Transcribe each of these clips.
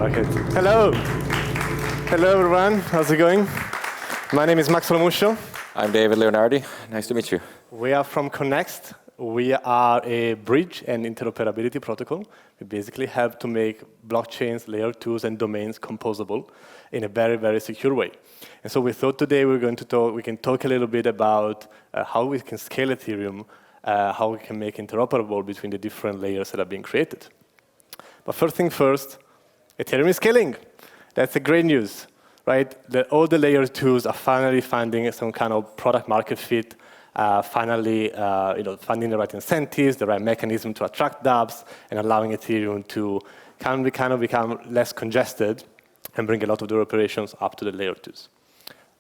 Okay. Hello. Hello, everyone. How's it going? My name is Max Lomuscio. I'm David Leonardi. Nice to meet you. We are from Connext. We are a bridge and interoperability protocol. We basically help to make blockchains, layer 2s, and domains composable in a very, very secure way. And so we thought today we can talk a little bit about how we can scale Ethereum, how we can make interoperable between the different layers that are being created. But first thing first, Ethereum is scaling. That's the great news, right? All the layer 2s are finally finding some kind of product market fit, finally finding the right incentives, the right mechanism to attract dApps, and allowing Ethereum to kind of become less congested and bring a lot of their operations up to the layer 2s.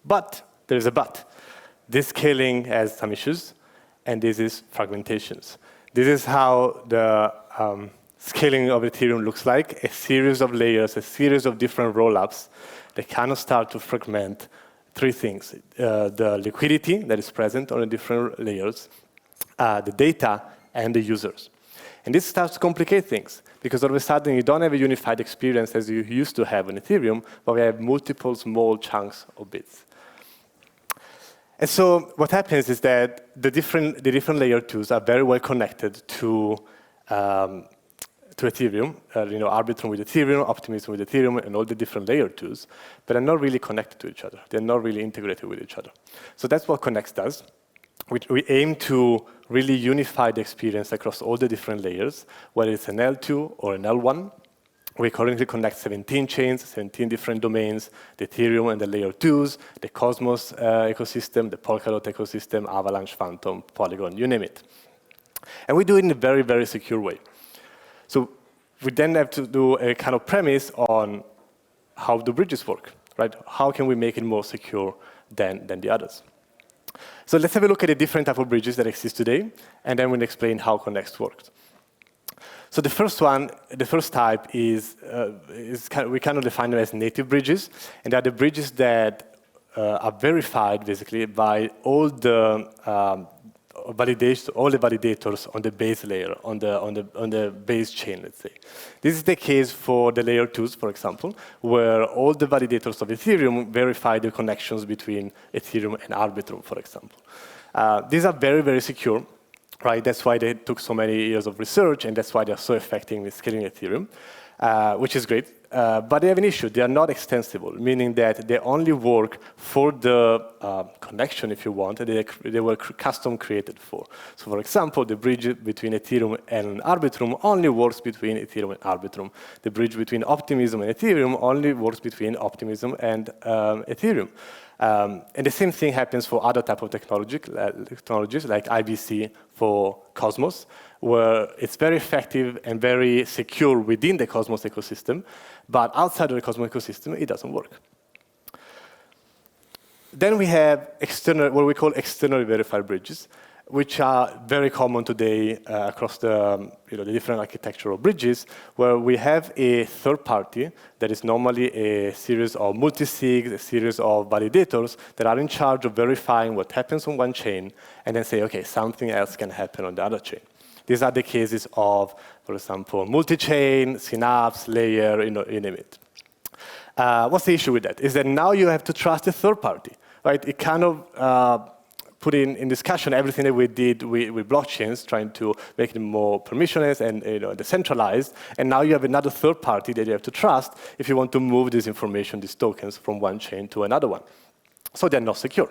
But there is a but. This scaling has some issues, and this is fragmentations. This is how the scaling of Ethereum looks like, a series of layers, a series of different rollups that kind of start to fragment three things. The liquidity that is present on the different layers, the data, and the users. And this starts to complicate things, because all of a sudden you don't have a unified experience as you used to have on Ethereum, but we have multiple small chunks of bits. And so what happens is that the different layer 2s are very well connected to Ethereum, Arbitrum with Ethereum, Optimism with Ethereum, and all the different layer 2s, but are not really connected to each other. They're not really integrated with each other. So that's what Connext does. We aim to really unify the experience across all the different layers, whether it's an L2 or an L1. We currently connect 17 chains, 17 different domains, the Ethereum and the layer 2s, the Cosmos ecosystem, the Polkadot ecosystem, Avalanche, Phantom, Polygon, you name it. And we do it in a very, very secure way. So we then have to do a kind of premise on how do bridges work, right? How can we make it more secure than the others? So let's have a look at the different type of bridges that exist today, and then we'll explain how Connext works. So the first one, the first type we kind of define them as native bridges, and they are the bridges that are verified basically by all the validators on the base layer, on the base chain, let's say. This is the case for the layer 2s, for example, where all the validators of Ethereum verify the connections between Ethereum and Arbitrum, for example. These are very, very secure, right? That's why they took so many years of research, and that's why they're so effective in scaling Ethereum, which is great. But they have an issue. They are not extensible, meaning that they only work for the connection, if you want, and they were custom created for. So for example, the bridge between Ethereum and Arbitrum only works between Ethereum and Arbitrum. The bridge between Optimism and Ethereum only works between Optimism and Ethereum. And the same thing happens for other type of technologies like IBC for Cosmos, where it's very effective and very secure within the Cosmos ecosystem, but outside of the Cosmos ecosystem, it doesn't work. Then we have what we call externally verified bridges, which are very common today across the different architectural bridges, where we have a third party that is normally a series of multi-sigs, a series of validators that are in charge of verifying what happens on one chain, and then say, okay, something else can happen on the other chain. These are the cases of, for example, multi-chain, Synapse, Layer, you name it. What's the issue with that? Is that now you have to trust a third party, right? It kind of put in discussion everything that we did with blockchains, trying to make them more permissionless and decentralized. And now you have another third party that you have to trust if you want to move this information, these tokens, from one chain to another one. So they're not secure.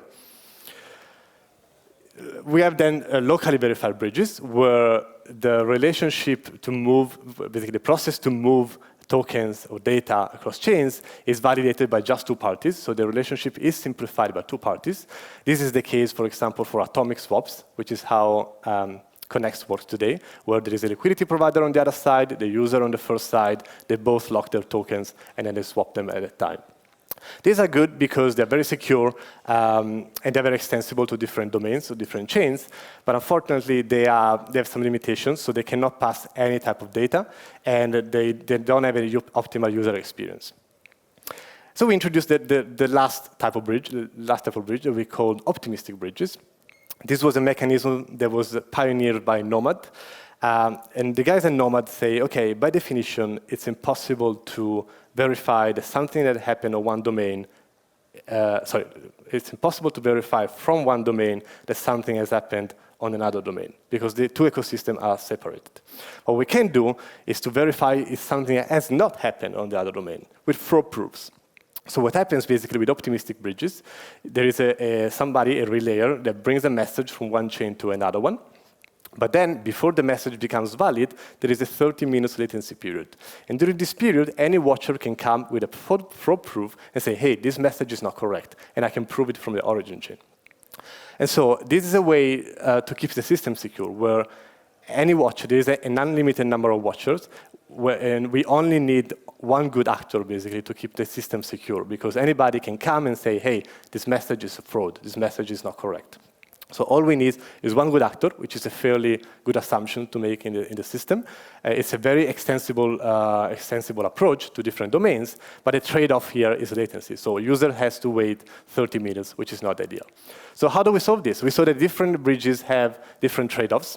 We have then locally verified bridges where the relationship to move, basically the process to move tokens or data across chains is validated by just two parties. So the relationship is simplified by two parties. This is the case, for example, for atomic swaps, which is how Connext works today, where there is a liquidity provider on the other side, the user on the first side, they both lock their tokens, and then they swap them at a time. These are good because they're very secure and they're very extensible to different domains, to different chains. But unfortunately, they have some limitations, so they cannot pass any type of data, and they don't have any optimal user experience. So we introduced the last type of bridge that we called optimistic bridges. This was a mechanism that was pioneered by Nomad, And the guys at Nomad say, okay, by definition, it's impossible to verify that something that happened on one domain, it's impossible to verify from one domain that something has happened on another domain, because the two ecosystems are separated. What we can do is to verify if something has not happened on the other domain with fraud proofs. So what happens basically with optimistic bridges, there is a relayer, that brings a message from one chain to another one. But then, before the message becomes valid, there is a 30-minute latency period. And during this period, any watcher can come with a fraud proof and say, hey, this message is not correct, and I can prove it from the origin chain. And so this is a way to keep the system secure, where any watcher, there is an unlimited number of watchers, and we only need one good actor, basically, to keep the system secure, because anybody can come and say, hey, this message is a fraud, this message is not correct. So all we need is one good actor, which is a fairly good assumption to make in the system. It's a very extensible approach to different domains, but the trade-off here is latency. So a user has to wait 30 minutes, which is not ideal. So how do we solve this? We saw that different bridges have different trade-offs.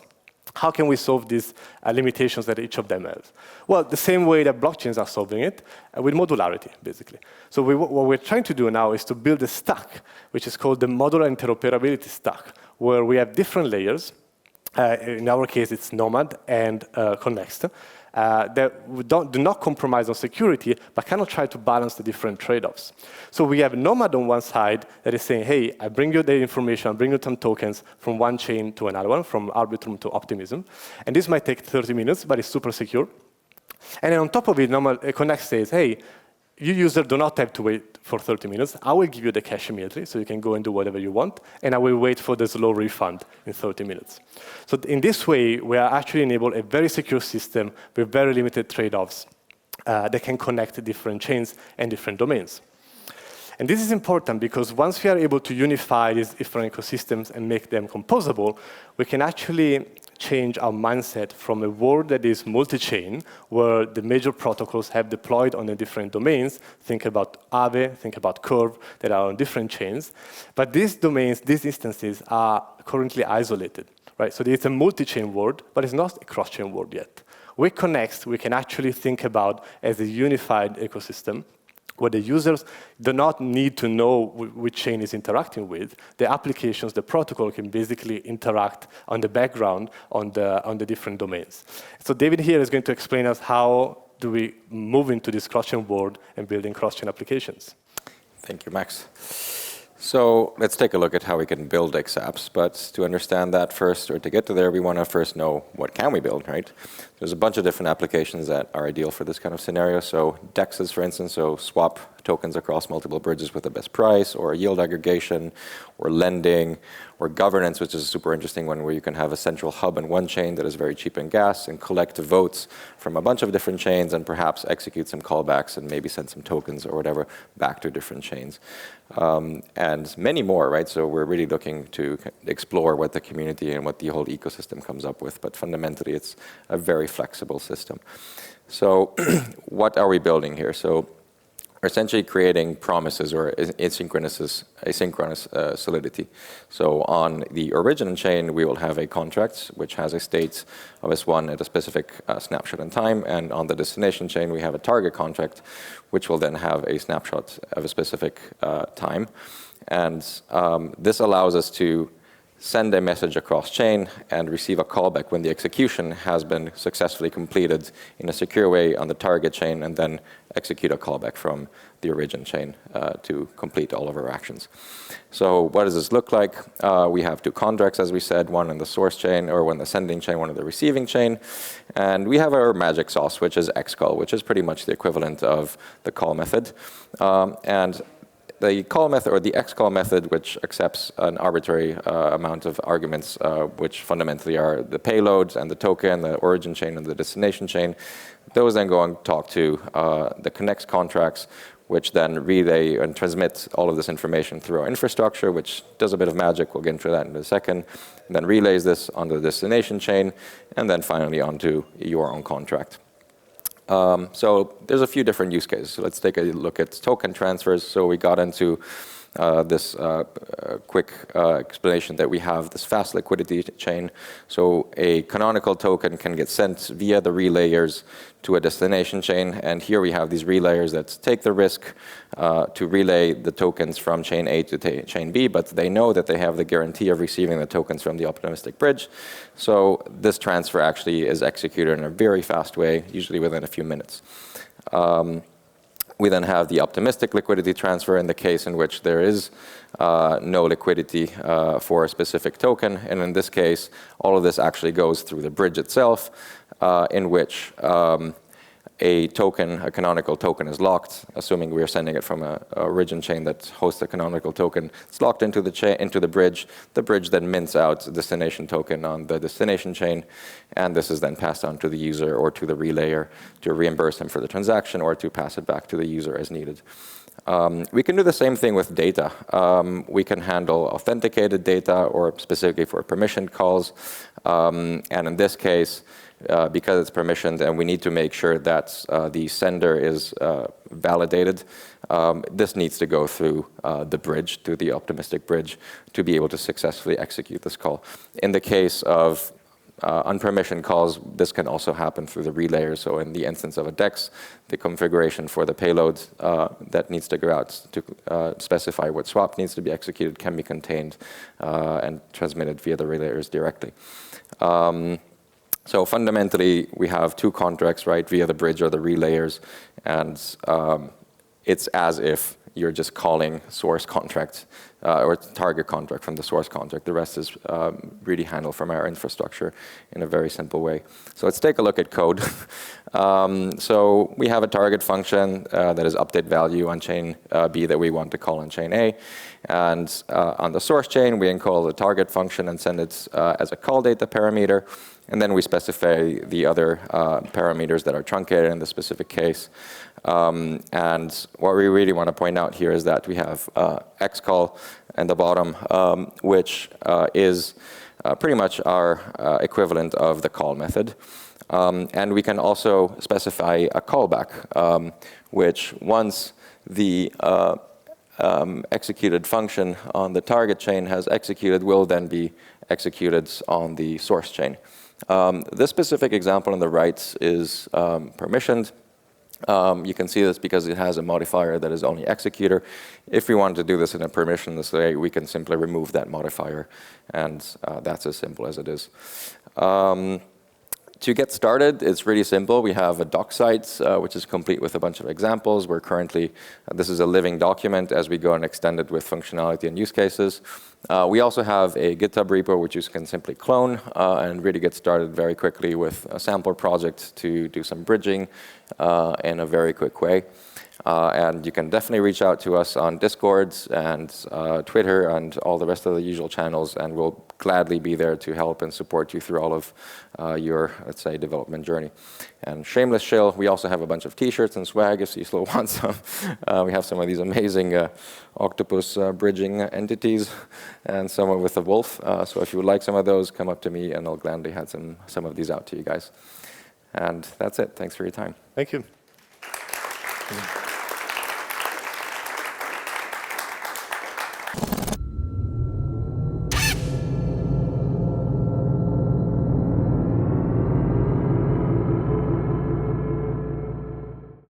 How can we solve these limitations that each of them has? Well, the same way that blockchains are solving it, with modularity, basically. So what we're trying to do now is to build a stack, which is called the modular interoperability stack, where we have different layers. In our case, it's Nomad and Connext, that do not compromise on security, but kind of try to balance the different trade-offs. So we have Nomad on one side that is saying, hey, I bring you the information, I bring you some tokens from one chain to another one, from Arbitrum to Optimism. And this might take 30 minutes, but it's super secure. And then on top of it, Connect says, hey, you user do not have to wait for 30 minutes. I will give you the cash immediately, so you can go and do whatever you want, and I will wait for the slow refund in 30 minutes. So in this way, we are actually enable a very secure system with very limited trade-offs that can connect different chains and different domains. And this is important because once we are able to unify these different ecosystems and make them composable, we can actually change our mindset from a world that is multi-chain, where the major protocols have deployed on the different domains. Think about Aave, think about Curve, that are on different chains. But these domains, these instances, are currently isolated, right? So it's a multi-chain world, but it's not a cross-chain world yet. With Connext, we can actually think about as a unified ecosystem, where the users do not need to know which chain is interacting with. The applications, the protocol can basically interact on the background on the different domains. So David here is going to explain us how do we move into this cross-chain world and building cross-chain applications. Thank you, Max. So let's take a look at how we can build XApps. But to understand that first, or to get to there, we want to first know what can we build, right? There's a bunch of different applications that are ideal for this kind of scenario. So DEXs, for instance, so swap tokens across multiple bridges with the best price, or yield aggregation, or lending, or governance, which is a super interesting one, where you can have a central hub in one chain that is very cheap in gas and collect votes from a bunch of different chains and perhaps execute some callbacks and maybe send some tokens or whatever back to different chains. And many more, right? So we're really looking to explore what the community and what the whole ecosystem comes up with. But fundamentally, it's a very flexible system. So what are we building here? So we're essentially creating promises or asynchronous solidity. So on the origin chain, we will have a contract which has a state of S1 at a specific snapshot in time. And on the destination chain, we have a target contract, which will then have a snapshot of a specific time. And this allows us to send a message across chain and receive a callback when the execution has been successfully completed in a secure way on the target chain, and then execute a callback from the origin chain to complete all of our actions. So what does this look like? We have two contracts, as we said, one in the source chain, or one in the sending chain, one in the receiving chain. And we have our magic sauce, which is xcall, which is pretty much the equivalent of the call method. And the call method, or the xcall method, which accepts an arbitrary amount of arguments, which fundamentally are the payloads and the token, the origin chain and the destination chain. Those then go and talk to the Connext contracts, which then relay and transmit all of this information through our infrastructure, which does a bit of magic. We'll get into that in a second. And then relays this onto the destination chain, and then finally onto your own contract. So there's a few different use cases. So let's take a look at token transfers. So we got into this quick explanation that we have this fast liquidity chain. So a canonical token can get sent via the relayers to a destination chain. And here we have these relayers that take the risk to relay the tokens from chain A to chain B, but they know that they have the guarantee of receiving the tokens from the optimistic bridge. So this transfer actually is executed in a very fast way, usually within a few minutes. We then have the optimistic liquidity transfer in the case in which there is no liquidity for a specific token. And in this case, all of this actually goes through the bridge itself, in which a token, a canonical token, is locked, assuming we are sending it from a origin chain that hosts a canonical token. It's locked into the bridge. The bridge then mints out the destination token on the destination chain, and this is then passed on to the user or to the relayer to reimburse them for the transaction or to pass it back to the user as needed. We can do the same thing with data. We can handle authenticated data or specifically for permissioned calls. And in this case, because it's permissioned and we need to make sure that the sender is validated, this needs to go through the bridge, through the optimistic bridge, to be able to successfully execute this call. In the case of unpermissioned calls, this can also happen through the relayer. So in the instance of a DEX, the configuration for the payload that needs to go out to specify what swap needs to be executed can be contained and transmitted via the relayers directly. So fundamentally, we have two contracts, right, via the bridge or the relayers, and it's as if you're just calling source contract or target contract from the source contract. The rest is really handled from our infrastructure in a very simple way. So let's take a look at code. So we have a target function that is update value on chain B that we want to call on chain A. And on the source chain, we encode the target function and send it as a call data parameter. And then we specify the other parameters that are truncated in the specific case. And what we really want to point out here is that we have xcall at the bottom, which is pretty much our equivalent of the call method. And we can also specify a callback, which once the executed function on the target chain has executed will then be executed on the source chain. This specific example on the right is permissioned. You can see this because it has a modifier that is only executor. If we want to do this in a permissionless way, we can simply remove that modifier, and that's as simple as it is. To get started, it's really simple. We have a doc site, which is complete with a bunch of examples. We're currently, this is a living document as we go and extend it with functionality and use cases. We also have a GitHub repo, which you can simply clone and really get started very quickly with a sample project to do some bridging in a very quick way. And you can definitely reach out to us on Discord and Twitter and all the rest of the usual channels, and we'll gladly be there to help and support you through all of your, let's say, development journey. And shameless shill, we also have a bunch of t-shirts and swag if you still want some. We have some of these amazing octopus bridging entities and some with a wolf. So if you would like some of those, come up to me and I'll gladly hand some of these out to you guys. And that's it. Thanks for your time. Thank you.